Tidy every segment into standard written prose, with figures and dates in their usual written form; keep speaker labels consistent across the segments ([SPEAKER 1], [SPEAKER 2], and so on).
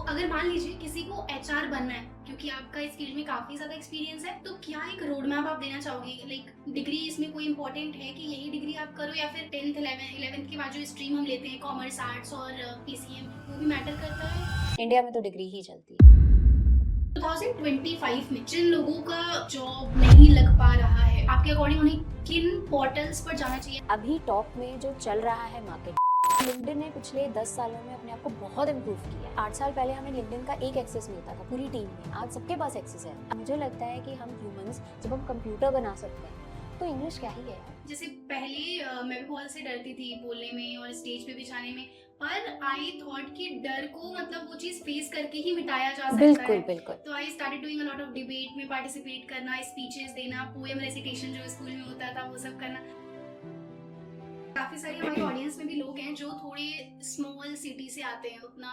[SPEAKER 1] अगर मान लीजिए किसी को एचआर बनना है, क्योंकि आपका इस फील्ड में काफी ज्यादा एक्सपीरियंस है, तो क्या एक रोड मैप आप देना चाहोगे? लाइक डिग्री इसमें कोई इंपॉर्टेंट है कि यही डिग्री आप करो, या फिर 10th 11th के बाद जो स्ट्रीम हम लेते हैं, कॉमर्स, आर्ट्स और पीसीएम, वो भी मैटर करता है?
[SPEAKER 2] इंडिया में तो डिग्री ही चलती है।
[SPEAKER 1] 2025 में जिन लोगों का जॉब नहीं लग पा रहा है, आपके अकॉर्डिंग उन्हें किन पोर्टल्स पर जाना चाहिए?
[SPEAKER 2] अभी टॉप में जो चल रहा है मार्केट, लिंक्डइन ने पिछले 10 सालों में अपने आप को बहुत इम्प्रूव किया है। 8 साल पहले हमें लिंक्डइन का एक एक्सेस मिलता था पूरी टीम में, आज सबके पास एक्सेस है। मुझे लगता है कि हम ह्यूमंस जब हम कंप्यूटर बना सकते हैं तो इंग्लिश क्या ही है।
[SPEAKER 1] जैसे पहले मैं भी बहुत से डरती थी बोलने में और स्टेज पे भी जाने में, पर आई थॉट कि डर को मतलब वो चीज फेस करके ही मिटाया जा सकता
[SPEAKER 2] बिल्कुल
[SPEAKER 1] है।
[SPEAKER 2] बिल्कुल।
[SPEAKER 1] तो I started doing a lot of debate में पार्टिसिपेट करना, स्पीचेस देना, पोएम रेसिटेशन जो स्कूल में होता था वो सब करना। काफी सारी हमारी ऑडियंस में भी लोग हैं जो थोड़े स्मॉल सिटी से आते हैं, उतना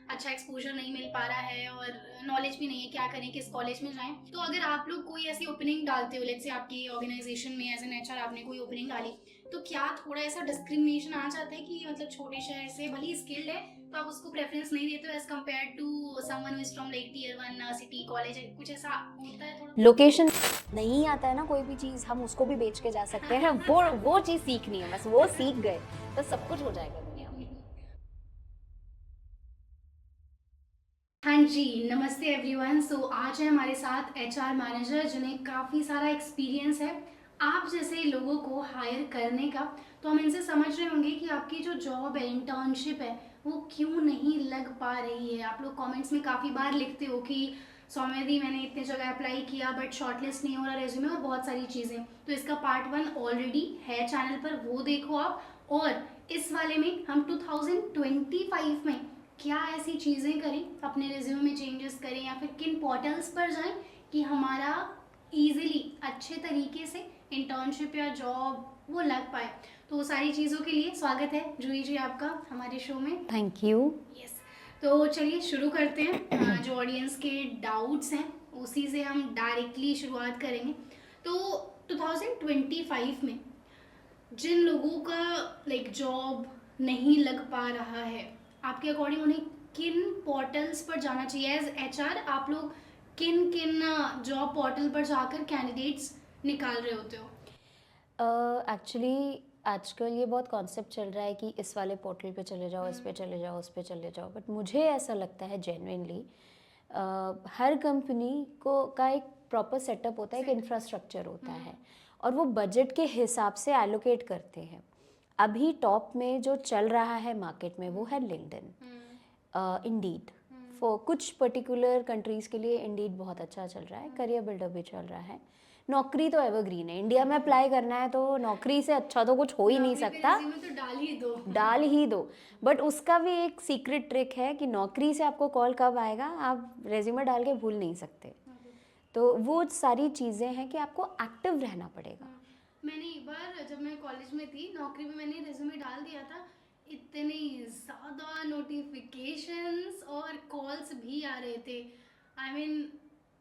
[SPEAKER 1] अच्छा एक्सपोजर नहीं मिल पा रहा है और नॉलेज भी नहीं है क्या करें, किस कॉलेज में जाएं। तो अगर आप लोग कोई ऐसी ओपनिंग डालते हो, लेट्स से आपकी ऑर्गेनाइजेशन में एज एन एचआर आपने कोई ओपनिंग डाली, तो क्या थोड़ा ऐसा डिस्क्रिमिनेशन आ जाता है कि मतलब छोटे शहर से भले ही स्किल्ड है तो आप उसको प्रेफरेंस नहीं देते हो as compare to someone who is from like tier 1 city college, कुछ ऐसा होता है थोड़ा?
[SPEAKER 2] लोकेशन नहीं आता है ना, कोई भी चीज हम उसको भी बेच के जा सकते हैं। वो चीज सीखनी है, बस वो सीख गए तो सब कुछ हो जाएगा दुनिया में।
[SPEAKER 1] हाँ जी, नमस्ते एवरीवन। सो आज है हमारे साथ एचआर मैनेजर जिन्हें काफ़ी सारा एक्सपीरियंस है आप जैसे लोगों को हायर करने का। तो हम इनसे समझ रहे होंगे कि आपकी जो जॉब है, इंटर्नशिप है, वो क्यों नहीं लग पा रही है। आप लोग कमेंट्स में काफ़ी बार लिखते हो कि सौम्या दी मैंने इतने जगह अप्लाई किया बट शॉर्टलिस्ट नहीं हो रहा रेज्यूमे, और बहुत सारी चीज़ें। तो इसका पार्ट 1 ऑलरेडी है चैनल पर, वो देखो आप। और इस वाले में हम 2025 में क्या ऐसी चीज़ें करें, अपने रिज्यूमे में चेंजेस करें, या फिर किन पोर्टल्स पर जाएं कि हमारा इजीली अच्छे तरीके से इंटर्नशिप या जॉब वो लग पाए। तो वो सारी चीज़ों के लिए स्वागत है जूही जी आपका हमारे शो में।
[SPEAKER 2] Thank you.
[SPEAKER 1] यस। तो चलिए शुरू करते हैं। जो ऑडियंस के डाउट्स हैं उसी से हम डायरेक्टली शुरुआत करेंगे। तो 2025 में जिन लोगों का लाइक जॉब नहीं लग पा रहा है, आपके अकॉर्डिंग उन्हें किन पोर्टल्स पर जाना चाहिए? एज एचआर आप लोग किन किन जॉब पोर्टल पर जाकर कैंडिडेट्स निकाल रहे होते हो?
[SPEAKER 2] एक्चुअली आजकल ये बहुत कॉन्सेप्ट चल रहा है कि इस वाले पोर्टल पे चले जाओ, इस पे चले जाओ, उस पे चले जाओ, बट मुझे ऐसा लगता है जेन्युइनली हर कंपनी को का एक प्रॉपर सेटअप होता है, एक इंफ्रास्ट्रक्चर होता है और वो बजट के हिसाब से एलोकेट करते हैं। अभी टॉप में जो चल रहा है मार्केट में वो है लिंक्डइन, इंडीड। फॉर कुछ पर्टिकुलर कंट्रीज़ के लिए इंडीड बहुत अच्छा चल रहा है, करियर बिल्डर भी चल रहा है। नौकरी तो एवरग्रीन है, इंडिया में अप्लाई करना है तो नौकरी से अच्छा तो कुछ हो ही नहीं सकता।
[SPEAKER 1] तो डाल ही दो।
[SPEAKER 2] डाल ही दो। बट उसका भी एक सीक्रेट ट्रिक है कि नौकरी से आपको कॉल कब आएगा आप रेज्यूमे डाल के भूल नहीं सकते। तो वो सारी चीज़ें हैं कि आपको एक्टिव रहना पड़ेगा।
[SPEAKER 1] मैंने एक बार जब मैं कॉलेज में थी, नौकरी में मैंने रिज्यूमे डाल दिया था, इतने ज़्यादा नोटिफिकेशंस और कॉल्स भी आ रहे थे। I mean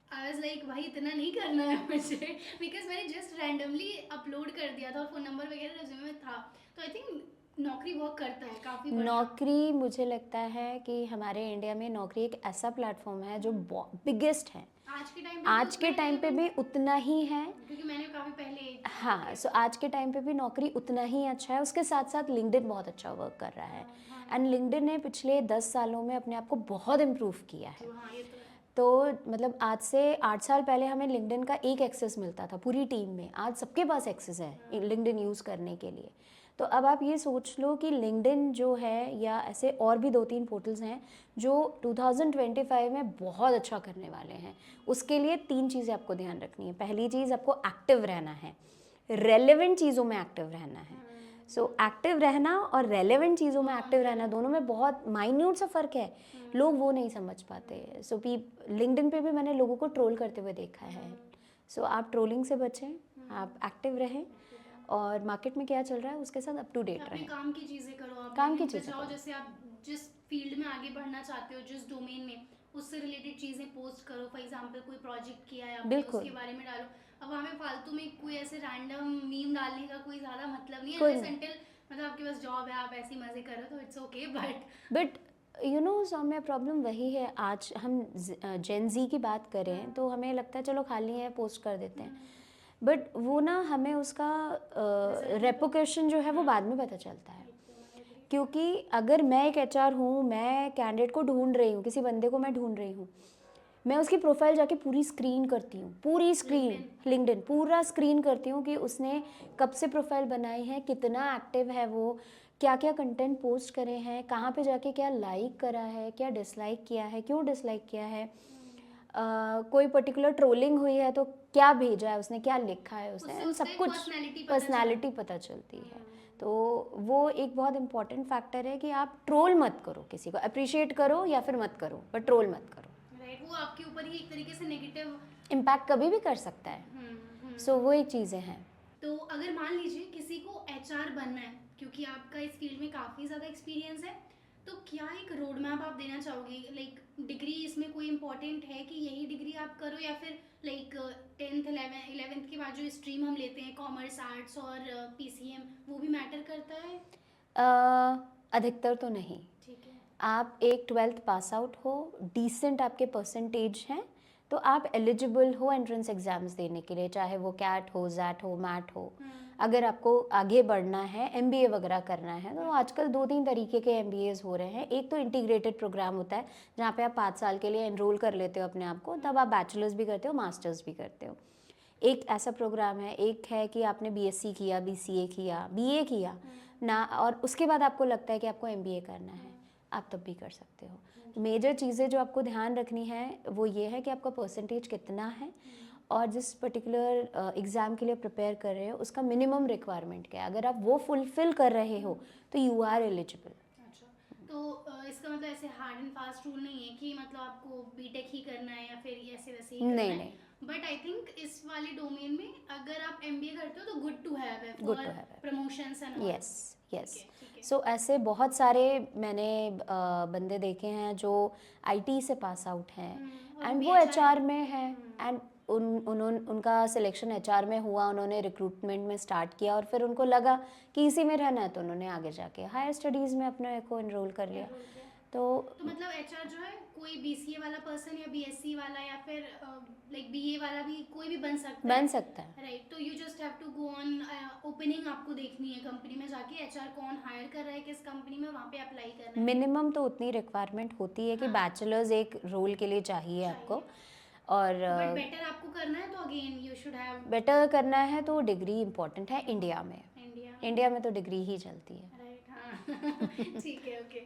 [SPEAKER 1] I was like भाई इतना नहीं करना है मुझे, बिकॉज मैंने जस्ट रैंडमली अपलोड कर दिया था और फ़ोन नंबर वगैरह रिज्यूमे में था। तो आई थिंक नौकरी वर्क करता है काफ़ी बढ़िया।
[SPEAKER 2] नौकरी मुझे लगता है कि हमारे इंडिया में नौकरी एक ऐसा प्लेटफॉर्म है जो बिगेस्ट है।
[SPEAKER 1] आज के टाइम पे भी
[SPEAKER 2] आज
[SPEAKER 1] उतना
[SPEAKER 2] के
[SPEAKER 1] ही
[SPEAKER 2] टाइम पे
[SPEAKER 1] relevant
[SPEAKER 2] भी
[SPEAKER 1] है,
[SPEAKER 2] उतना ही है।
[SPEAKER 1] क्योंकि मैंने काफ़ी पहले
[SPEAKER 2] हाँ, सो आज के टाइम पे भी नौकरी उतना ही अच्छा है, उसके साथ साथ लिंक्डइन बहुत अच्छा वर्क कर रहा है। एंड लिंक्डइन ने पिछले 10 सालों में अपने आप को बहुत इम्प्रूव किया है।
[SPEAKER 1] तो हाँ ये तो है।
[SPEAKER 2] तो मतलब आज से 8 साल पहले हमें लिंक्डइन का एक एक्सेस मिलता था पूरी टीम में, आज सबके पास एक्सेस है लिंक्डइन यूज़ करने के लिए। तो अब आप ये सोच लो कि लिंक्डइन जो है या ऐसे और भी 2-3 पोर्टल्स हैं जो 2025 में बहुत अच्छा करने वाले हैं। उसके लिए 3 चीज़ें आपको ध्यान रखनी है। पहली चीज़, आपको एक्टिव रहना है, रेलेवेंट चीज़ों में एक्टिव रहना है। सो एक्टिव रहना और रेलेवेंट चीज़ों में एक्टिव रहना, दोनों में बहुत माइन्यूट सा फ़र्क है। लोग वो नहीं समझ पाते। सो लिंक्डइन पे भी मैंने लोगों को ट्रोल करते हुए देखा है। सो आप ट्रोलिंग से बचें, आप एक्टिव रहें और मार्केट में क्या चल रहा है उसके साथ अप टू डेट
[SPEAKER 1] अपने
[SPEAKER 2] रहें।
[SPEAKER 1] काम की चीज़ें करो, आप
[SPEAKER 2] काम की
[SPEAKER 1] LinkedIn पे
[SPEAKER 2] चीज़ें
[SPEAKER 1] जाओ,
[SPEAKER 2] करो।
[SPEAKER 1] जैसे आप जिस फील्ड में आगे बढ़ना चाहते हो, जिस डोमेन में, उससे रिलेटेड चीज़ें पोस्ट करो। फॉर एग्जांपल कोई प्रोजेक्ट किया है आपने,
[SPEAKER 2] बिल्कुल।
[SPEAKER 1] उसके बारे में डालो। अब हमें फालतू में कोई ऐसे रैंडम मीम डालने का कोई ज़्यादा मतलब नहीं है,
[SPEAKER 2] कोई
[SPEAKER 1] अनलेस
[SPEAKER 2] नहीं।
[SPEAKER 1] अनटिल मतलब आपके पास जॉब है, आप ऐसे ही मज़े करो तो it's okay, but
[SPEAKER 2] but Soumya problem वही है। आज हम जेन जी की बात करें तो हमें लगता है चलो खाली है पोस्ट कर देते हैं, बट वो ना हमें उसका रेपुकेशन जो है वो बाद में पता चलता है। क्योंकि अगर मैं एक एचआर हूँ, मैं कैंडिडेट को ढूंढ रही हूँ, किसी बंदे को मैं ढूंढ रही हूँ, मैं उसकी प्रोफाइल जाके पूरी स्क्रीन करती हूँ, पूरी स्क्रीन लिंक्डइन पूरा स्क्रीन करती हूँ कि उसने कब से प्रोफाइल बनाई है, कितना एक्टिव है वो, क्या क्या कंटेंट पोस्ट करे हैं, कहाँ पे जाके क्या लाइक करा है, क्या डिसलाइक किया है, क्यों डिसलाइक किया है, कोई पर्टिकुलर ट्रोलिंग हुई है तो क्या भेजा है उसने, क्या लिखा है उसने,
[SPEAKER 1] उससे
[SPEAKER 2] and
[SPEAKER 1] उसका
[SPEAKER 2] सब
[SPEAKER 1] एक
[SPEAKER 2] कुछ पर्सनालिटी पता चलती है। तो वो एक बहुत इंपॉर्टेंट फैक्टर है कि आप ट्रोल मत करो, किसी को अप्रिशिएट करो या फिर मत करो, पर ट्रोल मत करो।
[SPEAKER 1] राइट, वो आपके ऊपर ही एक तरीके से नेगेटिव
[SPEAKER 2] इम्पैक्ट कभी भी कर सकता है। सो वो एक चीज़ें हैं।
[SPEAKER 1] तो अगर मान लीजिए किसी को एचआर बनना है, क्योंकि आपका इस फील्ड में काफ़ी ज़्यादा एक्सपीरियंस है, तो क्या एक रोड मैप आप देना चाहोगे? लाइक डिग्री इसमें कोई इंपॉर्टेंट है कि यही डिग्री आप करो, या फिर लाइक 10th 11th के बाद जो स्ट्रीम हम लेते हैं, कॉमर्स, आर्ट्स और पीसीएम, वो भी मैटर करता है?
[SPEAKER 2] अधिकतर तो नहीं।
[SPEAKER 1] ठीक है।
[SPEAKER 2] आप एक 12th पास आउट हो, डिसेंट आपके परसेंटेज हैं, तो आप एलिजिबल हो एंट्रेंस एग्जाम्स देने के लिए, चाहे वो कैट हो, जैट हो, मैट हो। अगर आपको आगे बढ़ना है, एमबीए वगैरह करना है, तो आजकल 2-3 तरीके के एमबीएज हो रहे हैं। एक तो इंटीग्रेटेड प्रोग्राम होता है जहाँ पे आप 5 साल के लिए एनरोल कर लेते हो अपने आप को, तब आप बैचलर्स भी करते हो, मास्टर्स भी करते हो। एक ऐसा प्रोग्राम है। एक है कि आपने बीएससी किया, बीसीए किया, बीए किया ना, और उसके बाद आपको लगता है कि आपको एमबीए करना है, आप तब भी कर सकते हो। मेजर चीज़ें जो आपको ध्यान रखनी है वो ये है कि आपका परसेंटेज कितना है, और जिस पर्टिकुलर एग्ज़ाम के लिए प्रिपेयर कर रहे हो उसका मिनिमम रिक्वायरमेंट क्या है। अगर आप वो फुलफिल कर रहे हो तो यू आर एलिजिबल।
[SPEAKER 1] अच्छा, तो इसका मतलब ऐसे हार्ड एंड फास्ट रूल नहीं है कि मतलब आपको बीटेक ही करना है या फिर ऐसे वैसे ही करना
[SPEAKER 2] नहीं
[SPEAKER 1] है।
[SPEAKER 2] नहीं,
[SPEAKER 1] बट आई थिंक इस वाले डोमेन में अगर आप एमबीए करते हो तो गुड टू हैव है
[SPEAKER 2] good
[SPEAKER 1] for
[SPEAKER 2] to have.
[SPEAKER 1] Promotions and all.
[SPEAKER 2] Yes yes.
[SPEAKER 1] ठीक है।
[SPEAKER 2] सो ऐसे बहुत सारे मैंने बंदे देखे हैं जो आईटी से पास आउट हैं
[SPEAKER 1] और
[SPEAKER 2] एंड
[SPEAKER 1] भी
[SPEAKER 2] वो
[SPEAKER 1] HR
[SPEAKER 2] एचआर
[SPEAKER 1] है।
[SPEAKER 2] में हैं, एंड उनका सिलेक्शन एचआर में हुआ, उन्होंने रिक्रूटमेंट में स्टार्ट किया और फिर उनको लगा कि इसी में रहना है तो उन्होंने आगे जाके हायर स्टडीज़ में अपने को एनरोल कर लिया। तो
[SPEAKER 1] मतलब एचआर जो है कोई बीसीए वाला पर्सन या बीएससी वाला या फिर लाइक बीए वाला भी कोई भी बन सकता है।
[SPEAKER 2] बन सकता है।
[SPEAKER 1] राइट, तो you just have to go on opening, आपको देखनी है कंपनी में जाके एचआर कौन हायर कर रहा है किस कंपनी में, वहाँ पे अप्लाई करना है।
[SPEAKER 2] मिनिमम तो उतनी रिक्वायरमेंट होती है कि बैचलर्स एक रोल के लिए चाहिए आपको, और
[SPEAKER 1] बट बेटर आपको करना है तो again you should have,
[SPEAKER 2] better करना है तो डिग्री इम्पोर्टेंट है इंडिया में।
[SPEAKER 1] इंडिया
[SPEAKER 2] इंडिया में तो डिग्री ही चलती है।
[SPEAKER 1] राइट। हाँ ठीक है, ओके,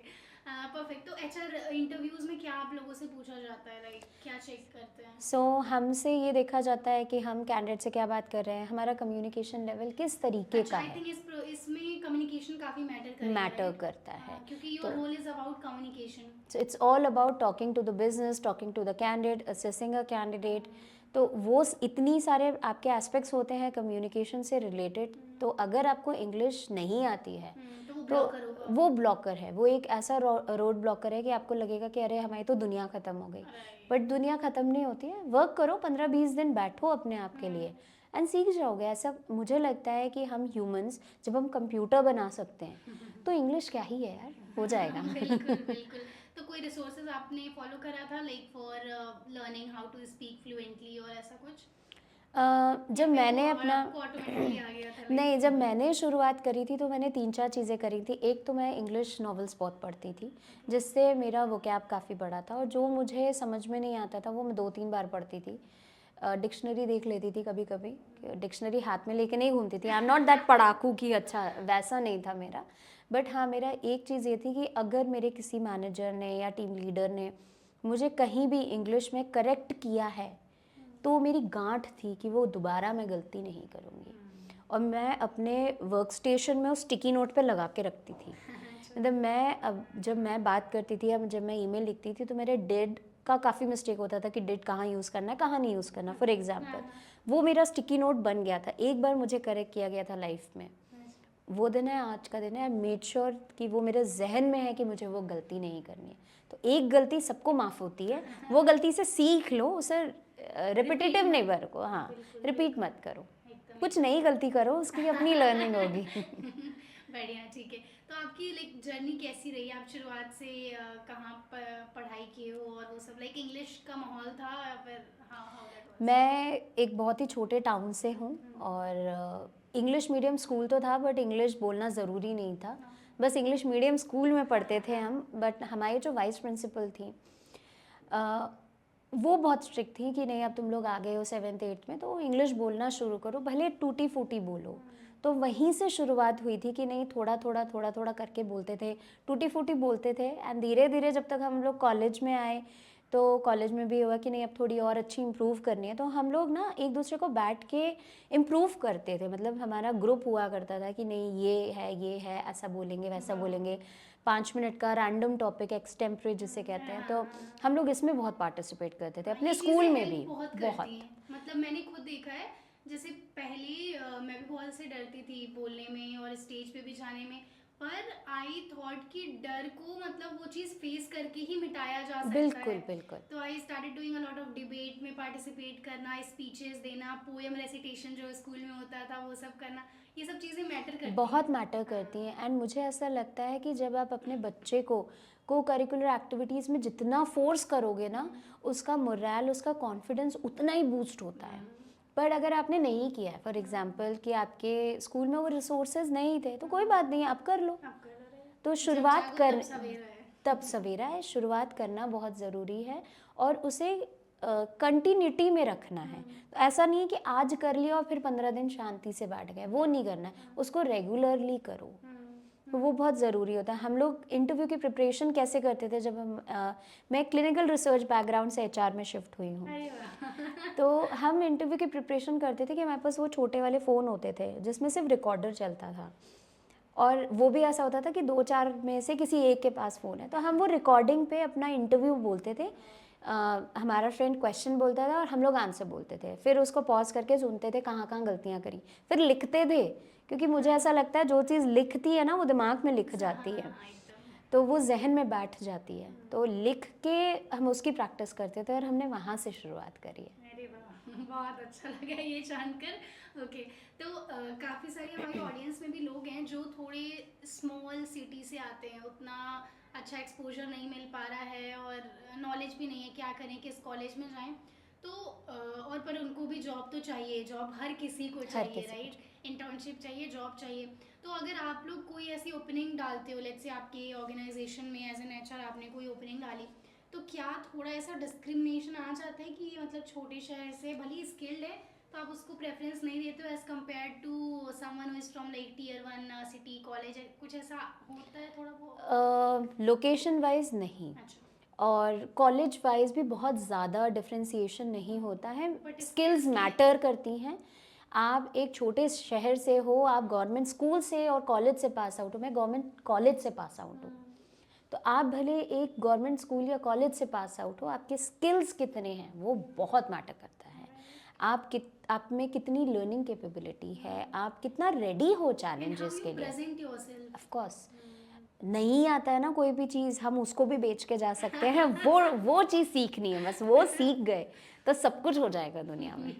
[SPEAKER 1] परफेक्ट। तो एचआर इंटरव्यूज में क्या आप लोगों से पूछा जाता है, लाइक क्या चेक करते हैं?
[SPEAKER 2] सो हमसे ये देखा जाता है कि हम कैंडिडेट से क्या बात कर रहे हैं, हमारा कम्युनिकेशन लेवल किस तरीके का
[SPEAKER 1] आई
[SPEAKER 2] है,
[SPEAKER 1] थिंक इसमें कम्युनिकेशन काफी मैटर करेगा,
[SPEAKER 2] मैटर
[SPEAKER 1] right?
[SPEAKER 2] करता है।
[SPEAKER 1] क्योंकि your role is about communication.
[SPEAKER 2] So it's all about talking to the business, talking to the candidate, assessing a candidate. तो वो इतनी सारे आपके एस्पेक्ट्स होते हैं कम्युनिकेशन से रिलेटेड। तो अगर आपको इंग्लिश नहीं आती है
[SPEAKER 1] तो वो
[SPEAKER 2] तो
[SPEAKER 1] ब्लॉकर होगा।
[SPEAKER 2] वो ब्लॉकर है, वो एक ऐसा रोड ब्लॉकर है कि आपको लगेगा कि अरे हमारी तो दुनिया ख़त्म हो गई। बट दुनिया ख़त्म नहीं होती है। वर्क करो, 15-20 दिन बैठो अपने आप के लिए एंड सीख जाओगे। ऐसा मुझे लगता है कि हम ह्यूमंस जब हम कंप्यूटर बना सकते हैं तो इंग्लिश क्या ही है यार, हो जाएगा।
[SPEAKER 1] बिल्कुल बिल्कुल। तो कोई रिसोर्सेज आपने फॉलो करा था like for learning how to speak fluently और ऐसा कुछ?
[SPEAKER 2] जब मैंने अपना
[SPEAKER 1] आपको ऑटोमेटिकली आ गया था?
[SPEAKER 2] नहीं, जब मैंने शुरुआत करी थी तो मैंने 3-4 चीज़ें करी थी। एक तो मैं इंग्लिश नॉवेल्स बहुत पढ़ती थी जिससे मेरा वोकैब काफ़ी बड़ा था, और जो मुझे समझ में नहीं आता था वो मैं 2-3 बार पढ़ती थी। डिक्शनरी देख लेती थी कभी कभी, डिक्शनरी हाथ में लेके नहीं घूमती थी। आई एम नॉट दैट पढ़ाकू की, अच्छा वैसा नहीं था मेरा। बट हाँ, मेरा एक चीज़ ये थी कि अगर मेरे किसी मैनेजर ने या टीम लीडर ने मुझे कहीं भी इंग्लिश में करेक्ट किया है तो मेरी गांठ थी कि वो दोबारा मैं गलती नहीं करूँगी। और मैं अपने वर्क स्टेशन में उस स्टिकी नोट पे लगा के रखती थी। मतलब मैं अब जब मैं बात करती थी या जब मैं ईमेल लिखती थी तो मेरे डेड का काफ़ी मिस्टेक होता था कि डेड कहाँ यूज़ करना है, कहाँ नहीं यूज़ करना। फॉर एग्जांपल वो मेरा स्टिकी नोट बन गया था, एक बार मुझे करेक्ट किया गया था लाइफ में। वो दिन है, आज का दिन है। आई मेड श्योर कि वो मेरे जहन में है कि मुझे वो गलती नहीं करनी है। तो एक गलती सबको माफ़ होती है, वो गलती से सीख लो, उसे रिपीटेटिव नहीं करो। हाँ, रिपीट मत करो, कुछ नई गलती करो, उसकी अपनी लर्निंग होगी।
[SPEAKER 1] बढ़िया, ठीक है। तो आपकी लाइक जर्नी कैसी रही? आप शुरुआत से कहाँ पढ़ाई किए हो और वो सब, लाइक इंग्लिश का माहौल था या फिर हाउ हाउ दैट वाज?
[SPEAKER 2] मैं एक बहुत ही छोटे टाउन से हूँ और इंग्लिश मीडियम स्कूल तो था बट इंग्लिश बोलना ज़रूरी नहीं था। बस इंग्लिश मीडियम स्कूल में पढ़ते थे हम, बट हमारी जो वाइस प्रिंसिपल थी अ, वो बहुत स्ट्रिक्ट थी कि नहीं अब तुम लोग आ गए हो 7th 8th में तो इंग्लिश बोलना शुरू करो, भले टूटी फूटी बोलो। तो वहीं से शुरुआत हुई थी कि नहीं थोड़ा थोड़ा करके बोलते थे, टूटी फूटी बोलते थे। एंड धीरे धीरे जब तक हम लोग कॉलेज में आए तो कॉलेज में भी हुआ कि नहीं अब थोड़ी और अच्छी इम्प्रूव करनी है, तो हम लोग ना एक दूसरे को बैठ के इम्प्रूव करते थे। मतलब हमारा ग्रुप हुआ करता था कि नहीं ये है ऐसा बोलेंगे वैसा बोलेंगे, 5 मिनट का रैंडम टॉपिक एक्सटेम्परे जिसे कहते हैं, तो हम लोग इसमें बहुत पार्टिसिपेट करते थे
[SPEAKER 1] हाँ,
[SPEAKER 2] अपने
[SPEAKER 1] ये
[SPEAKER 2] स्कूल
[SPEAKER 1] चीज़ें
[SPEAKER 2] में
[SPEAKER 1] हेल्प
[SPEAKER 2] भी।
[SPEAKER 1] बहुत करती
[SPEAKER 2] बहुत।
[SPEAKER 1] हैं। मतलब मैंने खुद देखा है, जैसे पहले मैं भी बहुत से डरती थी बोलने में और स्टेज पे भी जाने में, पर आई थॉट कि डर को मतलब वो चीज़ फेस करके ही मिटाया जा सकता है।
[SPEAKER 2] बिल्कुल बिल्कुल।
[SPEAKER 1] तो I started doing a lot of debate में पार्टिसिपेट करना, स्पीचेस देना, पोएम रेसिटेशन जो स्कूल में होता था वो सब करना, ये सब चीज़ें मैटर करती हैं।
[SPEAKER 2] बहुत मैटर करती हैं। एंड मुझे ऐसा लगता है कि जब आप अपने बच्चे को करिकुलर एक्टिविटीज़ में जितना फोर्स करोगे ना, उसका मोरल उसका कॉन्फिडेंस उतना ही बूस्ट होता है। पर अगर आपने नहीं किया है, फॉर एग्जांपल कि आपके स्कूल में वो रिसोर्सेज नहीं थे, तो कोई बात नहीं, आप कर लो।
[SPEAKER 1] आप कर रहे हैं।
[SPEAKER 2] तो
[SPEAKER 1] जब
[SPEAKER 2] शुरुआत
[SPEAKER 1] जागो
[SPEAKER 2] कर
[SPEAKER 1] तब सवेरा है।
[SPEAKER 2] तब सवेरा है, शुरुआत करना बहुत ज़रूरी है और उसे कंटिन्यूटी में रखना है। तो ऐसा नहीं है कि आज कर लिया और फिर 15 दिन शांति से बैठ गए, वो नहीं करना है, उसको रेगुलरली करो। तो वो बहुत ज़रूरी होता है। हम लोग इंटरव्यू की प्रिपरेशन कैसे करते थे जब मैं क्लिनिकल रिसर्च बैकग्राउंड से एचआर में शिफ्ट हुई हूँ।
[SPEAKER 1] अरे वाह।
[SPEAKER 2] तो हम इंटरव्यू की प्रिपरेशन करते थे कि हमारे पास वो छोटे वाले फ़ोन होते थे जिसमें सिर्फ रिकॉर्डर चलता था, और वो भी ऐसा होता था कि 2-4 में से किसी एक के पास फ़ोन है, तो हम वो रिकॉर्डिंग पे अपना इंटरव्यू बोलते थे। हमारा फ्रेंड क्वेश्चन बोलता था और हम लोग आंसर बोलते थे, फिर उसको पॉज करके सुनते थे कहाँ कहाँ गलतियाँ करी, फिर लिखते थे, क्योंकि मुझे ऐसा लगता है जो चीज़ लिखती है ना वो दिमाग में लिख जाती है,
[SPEAKER 1] हाँ, एकदम।
[SPEAKER 2] तो वो जहन में बैठ जाती है। तो लिख के हम उसकी प्रैक्टिस करते थे और हमने वहाँ से शुरुआत करी है।
[SPEAKER 1] अरे वाह! बहुत अच्छा लगा ये जानकर। ओके, तो काफ़ी सारी हमारी ऑडियंस में भी लोग हैं जो थोड़े स्मॉल सिटी से आते हैं, उतना अच्छा एक्सपोज़र नहीं मिल पा रहा है और नॉलेज भी नहीं है क्या करें, किस कॉलेज में जाएँ। तो और पर उनको भी जॉब तो चाहिए, जॉब हर किसी को
[SPEAKER 2] हर
[SPEAKER 1] चाहिए,
[SPEAKER 2] किसी को
[SPEAKER 1] राइट? इंटर्नशिप चाहिए, जॉब चाहिए। तो अगर आप लोग कोई ऐसी ओपनिंग डालते हो, लेट्स से आपके ऑर्गेनाइजेशन में एज़ एन एचआर आपने कोई ओपनिंग डाली, तो क्या थोड़ा ऐसा डिस्क्रिमिनेशन आ जाता है कि मतलब छोटे शहर से भले ही स्किल्ड है तो आप उसको प्रेफरेंस नहीं देते हो as compare to someone who is from like tier 1 city college, कुछ ऐसा होता है थोड़ा बहुत?
[SPEAKER 2] लोकेशन वाइज नहीं,
[SPEAKER 1] अच्छा।
[SPEAKER 2] और कॉलेज वाइज भी बहुत ज़्यादा डिफ्रेंसिएशन नहीं होता है।
[SPEAKER 1] बट
[SPEAKER 2] स्किल्स मैटर करती हैं। आप एक छोटे शहर से हो, आप गवर्नमेंट स्कूल से और कॉलेज से पास आउट हो, मैं गवर्नमेंट कॉलेज से पास आउट हूँ, तो आप भले एक गवर्नमेंट स्कूल या कॉलेज से पास आउट हो, आपके स्किल्स कितने हैं वो बहुत मैटर करता है। आप में कितनी लर्निंग कैपेबिलिटी है, आप कितना रेडी हो
[SPEAKER 1] एंड हाउ
[SPEAKER 2] चैलेंजेस
[SPEAKER 1] यू
[SPEAKER 2] के लिए।
[SPEAKER 1] Present yourself.
[SPEAKER 2] ऑफ कोर्स, नहीं आता है ना कोई भी चीज़, हम उसको भी बेच के जा सकते हैं। वो चीज़ सीखनी है, बस वो सीख गए तो सब कुछ हो जाएगा दुनिया में।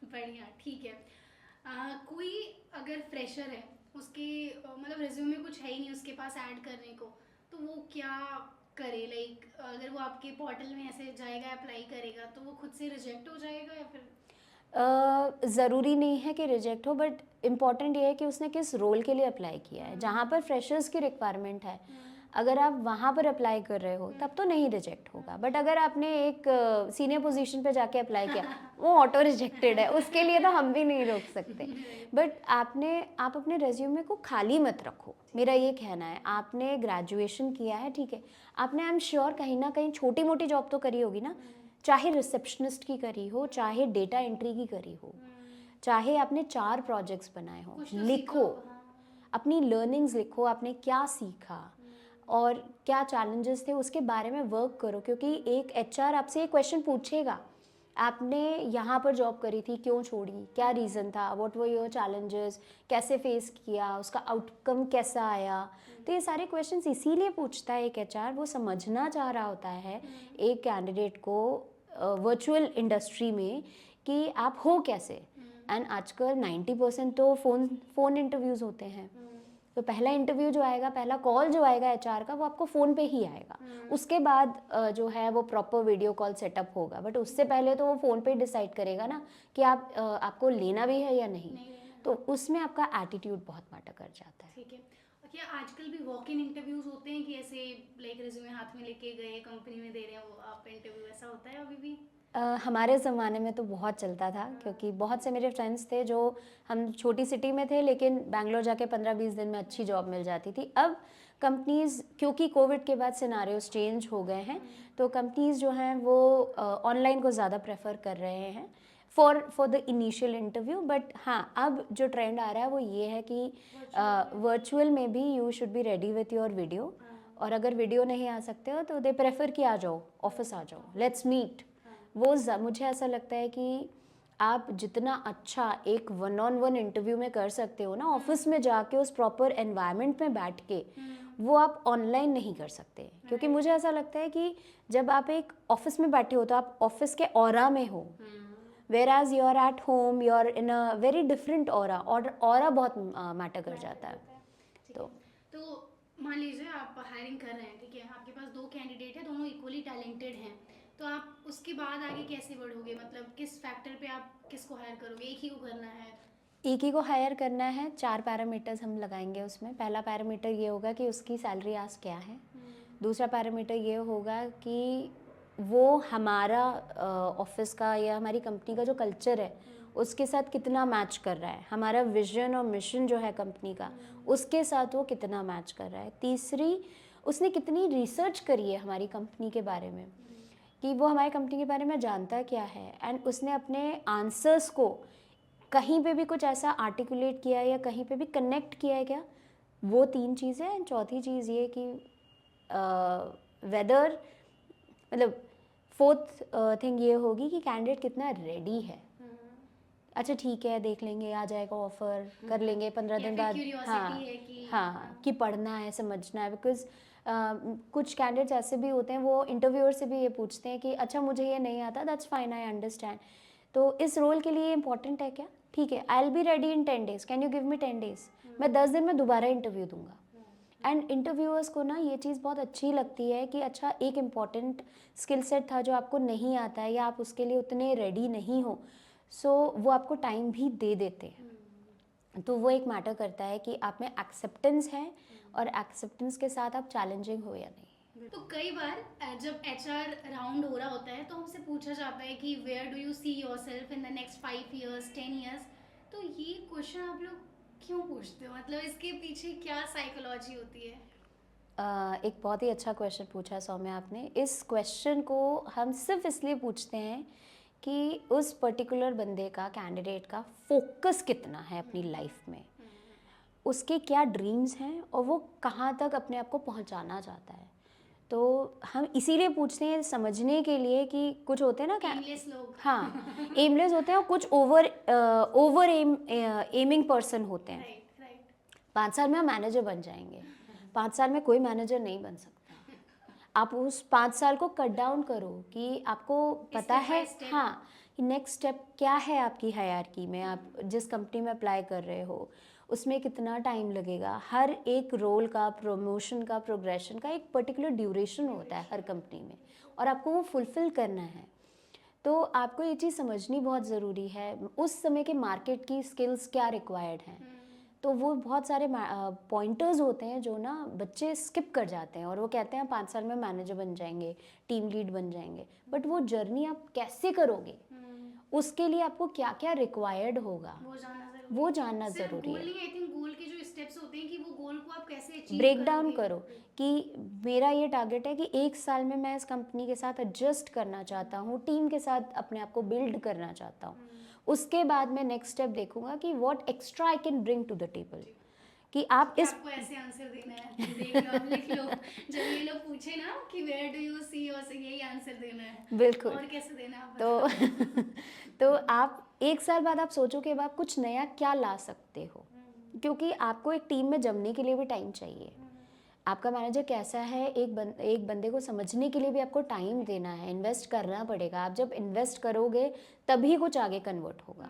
[SPEAKER 1] बढ़िया, ठीक है। कोई अगर फ्रेशर है, उसके मतलब रिज्यूम में कुछ है ही नहीं उसके पास ऐड करने को, तो वो क्या करे? लाइक अगर वो आपके पोर्टल में ऐसे जाएगा अप्लाई करेगा तो वो खुद से रिजेक्ट हो जाएगा या फिर?
[SPEAKER 2] ज़रूरी नहीं है कि रिजेक्ट हो, बट इम्पॉर्टेंट ये है कि उसने किस रोल के लिए अप्लाई किया है। जहाँ पर फ्रेशर्स की रिक्वायरमेंट है, अगर आप वहाँ पर अप्लाई कर रहे हो तब तो नहीं रिजेक्ट होगा, बट अगर आपने एक सीनियर पोजीशन पे जाके अप्लाई किया, वो ऑटो रिजेक्टेड है, उसके लिए तो हम भी नहीं रोक सकते। बट आप अपने रेज्यूमे को खाली मत रखो, मेरा ये कहना है। आपने ग्रेजुएशन किया है, ठीक है, आपने आई एम श्योर कहीं ना कहीं छोटी मोटी जॉब तो करी होगी ना, चाहे रिसेप्शनिस्ट की करी हो, चाहे डेटा एंट्री की करी हो, चाहे आपने 4 प्रोजेक्ट्स बनाए हो,
[SPEAKER 1] कुछ तो सीखा
[SPEAKER 2] लिखो,
[SPEAKER 1] होगा, हाँ।
[SPEAKER 2] अपनी लर्निंग्स लिखो, आपने क्या सीखा और क्या चैलेंजेस थे उसके बारे में वर्क करो, क्योंकि एक एचआर आपसे ये क्वेश्चन पूछेगा, आपने यहाँ पर जॉब करी थी, क्यों छोड़ी, क्या रीज़न था, व्हाट वर योर चैलेंजेस, कैसे फेस किया, उसका आउटकम कैसा आया। तो ये सारे क्वेश्चंस इसीलिए पूछता है एक एचआर, वो समझना चाह रहा होता है एक कैंडिडेट को वर्चुअल इंडस्ट्री में कि आप हो कैसे। एंड आजकल 90% तो फ़ोन इंटरव्यूज़ होते हैं, तो पहला इंटरव्यू जो आएगा, पहला कॉल जो आएगा एचआर का, वो आपको फ़ोन पे ही आएगा। उसके बाद जो है वो प्रॉपर वीडियो कॉल सेटअप होगा, बट उससे पहले तो वो फ़ोन पे ही डिसाइड करेगा ना कि आपको लेना भी है या नहीं। तो उसमें आपका एटीट्यूड बहुत मैटर कर जाता है।
[SPEAKER 1] ठीक है। और क्या आजकल भी वॉक इन इंटरव्यूज होते हैं कि ऐसे लाइक रिज्यूमे हाथ में लेके गए, कंपनी में दे रहे हैं वो आप इंटरव्यू, ऐसा होता है अभी भी?
[SPEAKER 2] हमारे ज़माने में तो बहुत चलता था, क्योंकि बहुत से मेरे फ्रेंड्स थे जो, हम छोटी सिटी में थे लेकिन बैंगलोर जाके 15-20 दिन में अच्छी जॉब मिल जाती थी। अब कंपनीज़, क्योंकि कोविड के बाद सिनारियोज चेंज हो गए हैं, तो कंपनीज़ जो हैं वो ऑनलाइन को ज़्यादा प्रेफर कर रहे हैं for the initial interview. But हाँ, अब जो ट्रेंड आ रहा है वो ये है कि वर्चुअल में भी you should be ready with your video, और अगर वीडियो नहीं आ सकते हो तो दे प्रेफर कि आ जाओ, ऑफिस आ जाओ, लेट्स मीट। मुझे ऐसा लगता है कि आप जितना अच्छा एक वन ऑन वन इंटरव्यू में कर सकते हो ना, ऑफिस में जाके उस प्रॉपर एनवायरनमेंट में बैठ के, वो आप ऑनलाइन नहीं कर सकते। क्योंकि मुझे ऐसा लगता है कि जब आप एक ऑफिस में बैठे हो तो आप ऑफिस के ऑरा में हो, whereas you are at home, you are in a very different aura, और ऑरा बहुत मैटर कर जाता है।
[SPEAKER 1] तो मान लीजिए आप हायरिंग कर रहे हैं, ठीक है, आपके पास 2 कैंडिडेट है, दोनों इक्वली टैलेंटेड हैं, तो आप उसके बाद आगे कैसे बढ़ोगे? मतलब किस फैक्टर पे आप किसको हायर करोगे? एक ही को करना है?
[SPEAKER 2] एक ही को हायर करना है। 4 पैरामीटर्स हम लगाएंगे उसमें। पहला पैरामीटर ये होगा कि उसकी सैलरी आस्क क्या है। दूसरा पैरामीटर ये होगा कि वो हमारा ऑफिस का या हमारी कंपनी का जो कल्चर है उसके साथ कितना मैच कर रहा है, हमारा विजन और मिशन जो है कंपनी का उसके साथ वो कितना मैच कर रहा है। तीसरी, उसने कितनी रिसर्च करी है हमारी कंपनी के बारे में, कि वो हमारी कंपनी के बारे में जानता क्या है, एंड उसने अपने आंसर्स को कहीं पे भी कुछ ऐसा आर्टिकुलेट किया है या कहीं पे भी कनेक्ट किया है क्या। वो 3 चीज़ें। एंड चौथी चीज़ ये कि वेदर, मतलब फोर्थ थिंग ये होगी कि कैंडिडेट कितना रेडी है। अच्छा ठीक है, देख लेंगे, आ जाएगा ऑफर, कर लेंगे 15 दिन बाद। हाँ
[SPEAKER 1] है कि
[SPEAKER 2] हाँ, कि पढ़ना है, समझना है। बिकॉज कुछ कैंडिडेट्स ऐसे भी होते हैं, वो इंटरव्यूअर से भी ये पूछते हैं कि अच्छा मुझे ये नहीं आता, दैट्स फाइन, आई अंडरस्टैंड, तो इस रोल के लिए इंपॉर्टेंट है क्या, ठीक है, I will be ready in 10 days, can you give me 10 days, मैं 10 दिन में दोबारा इंटरव्यू दूंगा। एंड इंटरव्यूअर्स को ना ये चीज़ बहुत अच्छी लगती है कि अच्छा एक इम्पॉर्टेंट स्किल सेट था जो आपको नहीं आता है या आप उसके लिए उतने रेडी नहीं हो, सो वो आपको टाइम भी दे देते हैं। तो वो एक मैटर करता है कि आप में एक्सेप्टेंस है और एक्सेप्टेंस के साथ आप चैलेंजिंग हो या नहीं।
[SPEAKER 1] तो कई बार जब एचआर राउंड हो रहा होता है तो हमसे पूछा जाता है कि where do you see yourself in the next 5 years 10 years, तो ये क्वेश्चन आप लोग क्यों पूछते हो? मतलब इसके पीछे क्या साइकोलॉजी होती है?
[SPEAKER 2] एक बहुत ही अच्छा क्वेश्चन पूछा है सौम्या आपने। इस क्वेश्चन को हम सिर्फ इसलिए पूछते हैं कि उस पर्टिकुलर बंदे का, कैंडिडेट का फोकस कितना है अपनी लाइफ में, उसके क्या ड्रीम्स हैं और वो कहाँ तक अपने आप को पहुँचाना चाहता है। तो हम इसीलिए पूछते हैं समझने के लिए कि कुछ होते हैं ना
[SPEAKER 1] एमलेस लोग।
[SPEAKER 2] हाँ, एमलेस होते हैं और कुछ ओवर एमिंग पर्सन होते हैं।
[SPEAKER 1] Right right.
[SPEAKER 2] 5 साल में हम मैनेजर बन जाएंगे, 5 साल में कोई मैनेजर नहीं बन सकता। आप उस 5 साल को कट डाउन करो कि आपको पता
[SPEAKER 1] Step by
[SPEAKER 2] है
[SPEAKER 1] step.
[SPEAKER 2] हाँ कि नेक्स्ट स्टेप क्या है आपकी हायरार्की में, आप जिस कंपनी में अप्लाई कर रहे हो उसमें कितना टाइम लगेगा। हर एक रोल का, प्रमोशन का, प्रोग्रेशन का एक पर्टिकुलर ड्यूरेशन होता है हर कंपनी में, और आपको वो फुलफिल करना है। तो आपको ये चीज़ समझनी बहुत ज़रूरी है, उस समय के मार्केट की स्किल्स क्या रिक्वायर्ड हैं। तो वो बहुत सारे पॉइंटर्स होते हैं जो ना बच्चे स्किप कर जाते हैं, और वो कहते हैं 5 साल में मैनेजर बन जाएंगे, टीम लीड बन जाएंगे, बट वो जर्नी आप कैसे करोगे, उसके लिए आपको क्या क्या रिक्वायर्ड होगा वो जानना ज़रूरी है।
[SPEAKER 1] आई थिंक गोल के जो स्टेप्स होते हैं कि वो गोल को आप कैसे अचीव
[SPEAKER 2] ब्रेक डाउन करो कि मेरा ये टारगेट है कि 1 साल में मैं इस कंपनी के साथ एडजस्ट करना चाहता हूँ, टीम के साथ अपने आप को बिल्ड करना चाहता हूँ। उसके बाद मैं नेक्स्ट स्टेप देखूंगा कि what extra I can bring to the table, कि आप इस
[SPEAKER 1] आपको ऐसे आंसर देना है, देख लो, आप लिख लो, जब ये लोग पूछे ना कि where do you see your, यही आंसर देना है।
[SPEAKER 2] बिल्कुल।
[SPEAKER 1] और कैसे देना है आप
[SPEAKER 2] तो तो आप 1 साल बाद आप सोचो कि अब आप कुछ नया क्या ला सकते हो, क्योंकि आपको एक टीम में जमने के लिए भी टाइम चाहिए। आपका मैनेजर कैसा है, एक बंदे को समझने के लिए भी आपको टाइम देना है, इन्वेस्ट करना पड़ेगा। आप जब इन्वेस्ट करोगे तभी कुछ आगे कन्वर्ट होगा।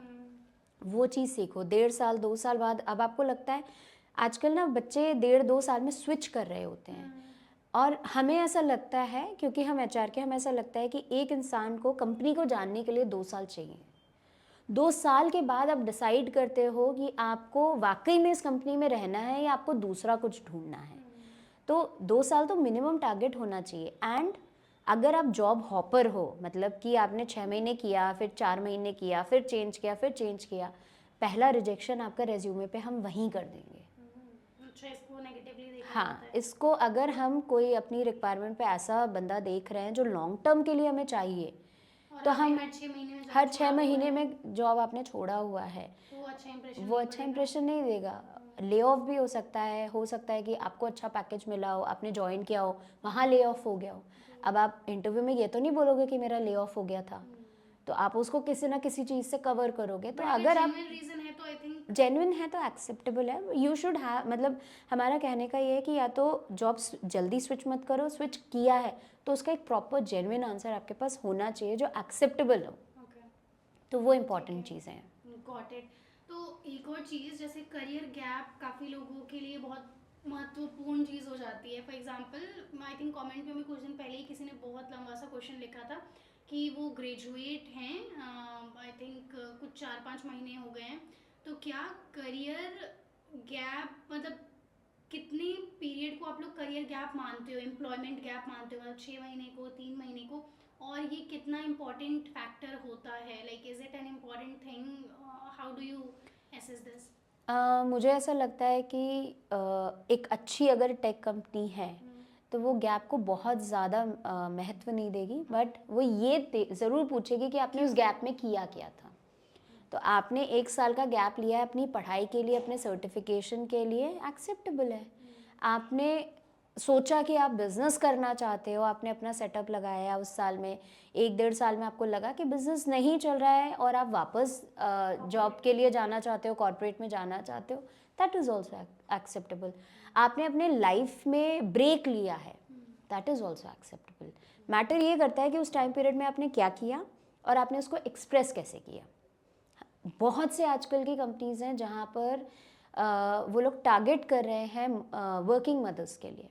[SPEAKER 2] वो चीज़ सीखो। 1.5 साल 2 साल बाद अब आपको लगता है आजकल ना बच्चे 1.5-2 साल में स्विच कर रहे होते हैं, और हमें ऐसा लगता है, क्योंकि हम एचआर के, हमें ऐसा लगता है कि एक इंसान को कंपनी को जानने के लिए 2 साल चाहिए। 2 साल के बाद आप डिसाइड करते हो कि आपको वाकई में इस कंपनी में रहना है या आपको दूसरा कुछ ढूंढना है। तो 2 साल तो मिनिमम टारगेट होना चाहिए। एंड अगर आप जॉब हॉपर हो, मतलब कि आपने 6 महीने किया, फिर 4 महीने किया, फिर चेंज किया, फिर चेंज किया, पहला रिजेक्शन आपका रेज्यूमे पे हम वहीं कर देंगे।
[SPEAKER 1] अच्छा, इसको नेगेटिवली देखा
[SPEAKER 2] हाँ,
[SPEAKER 1] जाता है।
[SPEAKER 2] इसको अगर हम कोई अपनी रिक्वायरमेंट पे ऐसा बंदा देख रहे हैं जो लॉन्ग टर्म के लिए हमें चाहिए,
[SPEAKER 1] और
[SPEAKER 2] तो
[SPEAKER 1] आपने
[SPEAKER 2] हम
[SPEAKER 1] हर 6 महीने में जॉब
[SPEAKER 2] हर 6
[SPEAKER 1] छोड़ा हुआ
[SPEAKER 2] महीने
[SPEAKER 1] है,
[SPEAKER 2] में जॉब आपने छोड़ा हुआ है,
[SPEAKER 1] तो वो अच्छा इंप्रेशन
[SPEAKER 2] वो
[SPEAKER 1] नहीं
[SPEAKER 2] अच्छा
[SPEAKER 1] पड़ेगा।
[SPEAKER 2] इंप्रेशन नहीं देगा। ले ऑफ भी हो सकता है कि आपको अच्छा पैकेज मिला हो, आपने ज्वाइन किया हो, वहाँ ले ऑफ हो गया हो। अब आप इंटरव्यू में ये तो नहीं बोलोगे कि मेरा ले ऑफ हो गया था, तो आप उसको किसी ना किसी चीज़ से कवर करोगे। तो
[SPEAKER 1] बट
[SPEAKER 2] अगर आप
[SPEAKER 1] जेन्युइन रीजन है तो आई थिंक
[SPEAKER 2] जेन्युइन है तो एक्सेप्टेबल है। यू शुड हैव, मतलब हमारा कहने का ये है कि या तो जॉब जल्दी स्विच मत करो, स्विच किया है तो उसका एक प्रॉपर जेन्युइन आंसर आपके पास होना चाहिए जो एक्सेप्टेबल हो।
[SPEAKER 1] ओके,
[SPEAKER 2] तो वो इम्पॉर्टेंट चीज़ें हैं।
[SPEAKER 1] Got it. तो एक और चीज़, जैसे करियर गैप काफ़ी लोगों के लिए बहुत महत्वपूर्ण चीज़ हो जाती है। For example, I think comment में भी कुछ दिन पहले ही किसी ने बहुत लंबा सा क्वेश्चन लिखा था कि वो ग्रेजुएट हैं, आई थिंक कुछ 4-5 महीने हो गए हैं, तो क्या करियर गैप, मतलब कितने पीरियड को आप लोग करियर गैप मानते हो, एम्प्लॉयमेंट गैप मानते हो, मतलब 6 महीने को, 3 महीने को, और ये कितना इम्पोर्टेंट फैक्टर होता है, like is it an important thing, how do you assess this?
[SPEAKER 2] मुझे ऐसा लगता है कि एक अच्छी अगर टेक कंपनी है तो वो गैप को बहुत ज़्यादा महत्व नहीं देगी, बट वो ये ज़रूर पूछेगी कि आपने उस गैप में किया क्या था। तो आपने 1 साल का गैप लिया है अपनी पढ़ाई के लिए, अपने सर्टिफिकेशन के लिए, एक्सेप्टेबल है। आपने सोचा कि आप बिज़नेस करना चाहते हो, आपने अपना सेटअप लगाया उस साल में, 1-1.5 साल में आपको लगा कि बिज़नेस नहीं चल रहा है और आप वापस जॉब के लिए जाना चाहते हो, कॉर्पोरेट में जाना चाहते हो, दैट इज़ ऑल्सो एक्सेप्टेबल। आपने अपने लाइफ में ब्रेक लिया है, that is also acceptable. Matter ये करता है कि उस टाइम पीरियड में आपने क्या किया और आपने उसको एक्सप्रेस कैसे किया। बहुत से आजकल की कंपनीज़ हैं जहाँ पर वो लोग टारगेट कर रहे हैं वर्किंग मदर्स के लिए,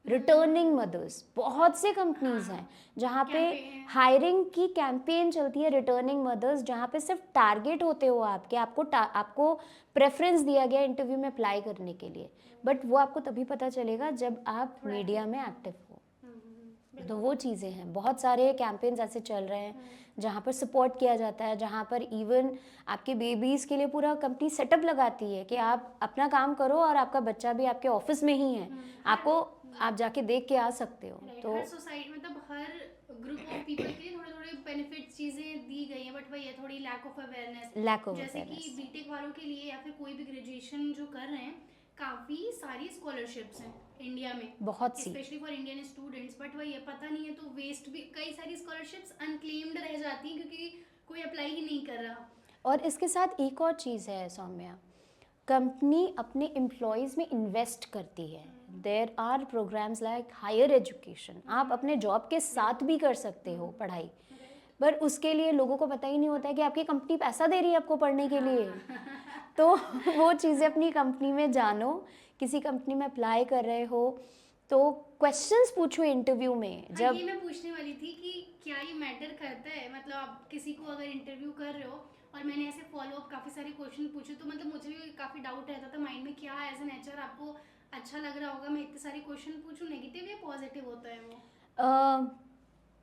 [SPEAKER 2] रिटर्निंग मदर्स। बहुत से कंपनीज़ हैं जहाँ पे
[SPEAKER 1] Campaign।
[SPEAKER 2] हायरिंग की कैंपेन चलती है, रिटर्निंग मदर्स, जहाँ पे सिर्फ टारगेट होते हो आपके, आपको प्रेफरेंस दिया गया इंटरव्यू में अप्लाई करने के लिए, बट वो आपको तभी पता चलेगा जब आप मीडिया में एक्टिव हो। तो वो चीज़ें हैं, बहुत सारे कैंपेन्स ऐसे चल रहे हैं जहाँ पर सपोर्ट किया जाता है, जहाँ पर इवन आपके बेबीज़ के लिए पूरा कंपनी सेटअप लगाती है कि आप अपना काम करो और आपका बच्चा भी आपके ऑफिस में ही है, आपको आप जाके देख के आ सकते हो। तो
[SPEAKER 1] हर सोसाइटी, मतलब हर ग्रुप ऑफ पीपल के लिए थोड़े थोड़े बेनिफिट चीज़ें दी गई हैं, बट वही है, थोड़ी lack of awareness.
[SPEAKER 2] Lack of
[SPEAKER 1] जैसे कि
[SPEAKER 2] अवेयरनेस
[SPEAKER 1] बीटेक वालों के लिए या फिर कोई भी ग्रेजुएशन जो कर रहे हैं, काफ़ी सारी स्कॉलरशिप्स हैं इंडिया में,
[SPEAKER 2] बहुत सी।
[SPEAKER 1] Specially for Indian students, but वही है, पता नहीं है तो वेस्ट भी, कई सारी स्कॉलरशिप्स अनक्लेम्ड रह जाती हैं क्योंकि कोई अप्लाई ही नहीं कर रहा।
[SPEAKER 2] और इसके साथ एक और चीज़ है सौम्या, कंपनी अपने एम्प्लॉयज़ में इन्वेस्ट करती है। There are programs like higher education, आप अपने जॉब के साथ भी कर सकते हो पढ़ाई, पर उसके लिए लोगों को पता ही नहीं होता है कि आपकी कंपनी पैसा दे रही है आपको पढ़ने के लिए। तो वो चीज़ें अपनी कंपनी में जानो, किसी कंपनी में अप्लाई कर रहे हो तो क्वेश्चंस पूछो इंटरव्यू में।
[SPEAKER 1] हाँ,
[SPEAKER 2] जब
[SPEAKER 1] ये मैं पूछने वाली थी कि क्या ये मैटर करता है, मतलब आप किसी को अगर इंटरव्यू कर रहे हो और मैंने ऐसे फॉलो अप काफ़ी सारे क्वेश्चन पूछे, तो मतलब मुझे भी काफ़ी डाउट रहता था माइंड में, क्या एज एन एचआर आपको अच्छा लग रहा होगा मैं इतने सारे क्वेश्चन पूछूं, नेगेटिव या पॉजिटिव होता है वो?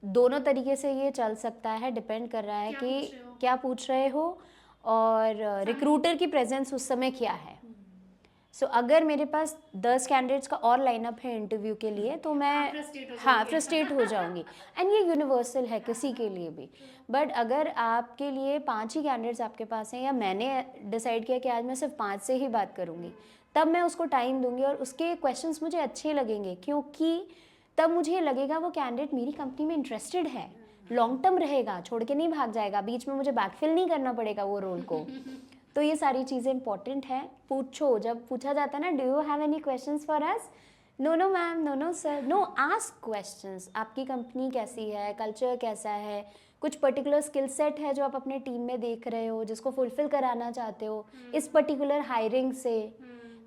[SPEAKER 2] दोनों तरीके से ये चल सकता है, डिपेंड कर रहा है
[SPEAKER 1] क्या
[SPEAKER 2] कि
[SPEAKER 1] पूछ रहे हो?
[SPEAKER 2] क्या पूछ रहे हो और रिक्रूटर की प्रेजेंस उस समय क्या है। सो अगर मेरे पास 10 कैंडिडेट्स का और लाइनअप है इंटरव्यू के लिए तो मैं
[SPEAKER 1] आप फ्रस्ट्रेट हो
[SPEAKER 2] हाँ
[SPEAKER 1] जाओगे।
[SPEAKER 2] फ्रस्ट्रेट हो जाऊंगी। एंड ये यूनिवर्सल है किसी के लिए भी, बट अगर आपके लिए 5 ही कैंडिडेट्स आपके पास हैं या मैंने डिसाइड किया कि आज मैं सिर्फ 5 से ही बात करूंगी, तब मैं उसको टाइम दूंगी और उसके क्वेश्चंस मुझे अच्छे लगेंगे, क्योंकि तब मुझे ये लगेगा वो कैंडिडेट मेरी कंपनी में इंटरेस्टेड है, लॉन्ग टर्म रहेगा, छोड़ के नहीं भाग जाएगा, बीच में मुझे बैकफिल नहीं करना पड़ेगा वो रोल को। तो ये सारी चीज़ें इंपॉर्टेंट है। पूछो, जब पूछा जाता है ना, do you have any questions for us, no no ma'am, no no sir, no, ask questions. आपकी कंपनी कैसी है, कल्चर कैसा है, कुछ पर्टिकुलर स्किल सेट है जो आप अपने टीम में देख रहे हो जिसको फुलफिल कराना चाहते हो इस पर्टिकुलर हायरिंग से,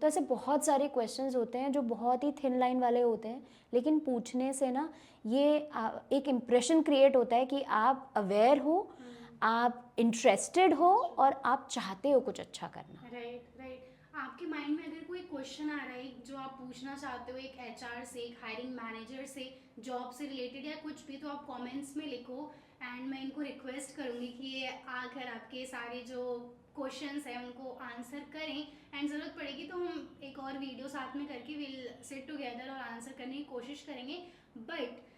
[SPEAKER 2] तो ऐसे बहुत सारे क्वेश्चंस होते हैं जो बहुत ही थिन लाइन वाले होते हैं, लेकिन पूछने से ना ये एक इम्प्रेशन क्रिएट होता है कि आप अवेयर हो, आप इंटरेस्टेड हो और आप चाहते हो कुछ अच्छा करना।
[SPEAKER 1] Right right. आपके माइंड में अगर कोई क्वेश्चन आ रहा है जो आप पूछना चाहते हो एक एचआर से, एक हायरिंग मैनेजर से, जॉब से रिलेटेड या कुछ भी, तो आप कमेंट्स में लिखो। एंड मैं इनको रिक्वेस्ट करूँगी कि ये आकर आपके सारे जो क्वेश्चंस हैं उनको आंसर करें। एंड ज़रूरत पड़ेगी तो हम एक और वीडियो साथ में करके विल सिट टुगेदर और आंसर करने की कोशिश करेंगे। But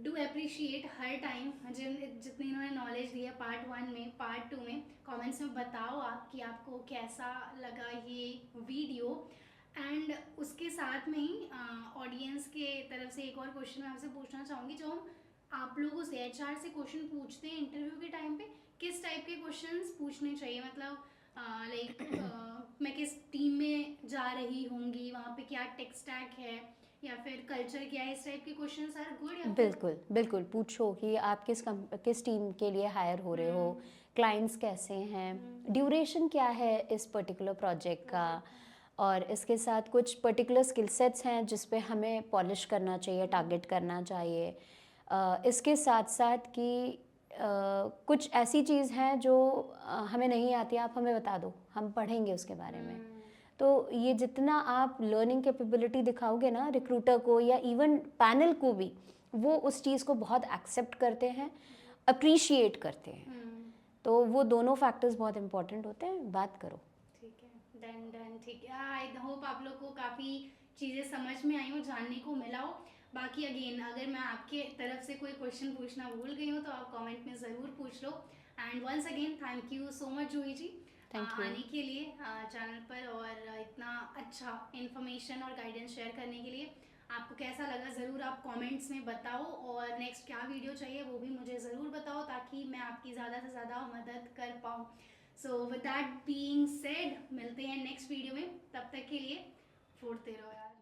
[SPEAKER 1] do appreciate her time जितनी इन्होंने नॉलेज दी है पार्ट 1 में, पार्ट 2 में। कमेंट्स में बताओ आप कि आपको कैसा लगा ये वीडियो। एंड उसके साथ में ही ऑडियंस के तरफ से एक और क्वेश्चन मैं आपसे पूछना चाहूँगी। जो हम आप लोगों से एचआर से क्वेश्चन पूछते हैं इंटरव्यू के टाइम पे, किस टाइप के क्वेश्चंस पूछने चाहिए? मतलब लाइक मैं किस टीम में जा रही होंगी, वहाँ पे क्या टेक स्टैक है, या फिर कल्चर क्या है, इस टाइप के क्वेश्चंस आर गुड? या फिर
[SPEAKER 2] बिल्कुल बिल्कुल पूछो कि आप किस टीम के लिए हायर हो रहे हो, क्लाइंट्स कैसे हैं, ड्यूरेशन क्या है इस पर्टिकुलर प्रोजेक्ट का, और इसके साथ कुछ पर्टिकुलर स्किल सेट्स हैं जिस पे हमें पॉलिश करना चाहिए, टारगेट करना चाहिए। इसके साथ साथ कि कुछ ऐसी चीज़ हैं जो हमें नहीं आती, आप हमें बता दो, हम पढ़ेंगे उसके बारे में। तो ये जितना आप लर्निंग कैपेबिलिटी दिखाओगे ना रिक्रूटर को या इवन पैनल को भी, वो उस चीज़ को बहुत एक्सेप्ट करते हैं, अप्रिशिएट करते हैं। तो वो दोनों फैक्टर्स बहुत इंपॉर्टेंट होते हैं, बात करो।
[SPEAKER 1] ठीक है, डन डन, ठीक है। आई होप आप लोग को काफ़ी चीज़ें समझ में आई हो, जानने को मिला हो। बाकी अगेन अगर मैं आपके तरफ से कोई क्वेश्चन पूछना भूल गई हूँ तो आप कमेंट में ज़रूर पूछ लो। And once again thank you so much Juhi ji
[SPEAKER 2] thank you.
[SPEAKER 1] आने के लिए चैनल पर और इतना अच्छा इन्फॉर्मेशन और गाइडेंस शेयर करने के लिए। आपको कैसा लगा ज़रूर आप कमेंट्स में बताओ, और नेक्स्ट क्या वीडियो चाहिए वो भी मुझे ज़रूर बताओ ताकि मैं आपकी ज़्यादा से ज़्यादा मदद कर पाऊँ। So with that being said मिलते हैं नेक्स्ट वीडियो में, तब तक के लिए फोड़ते रहो यार।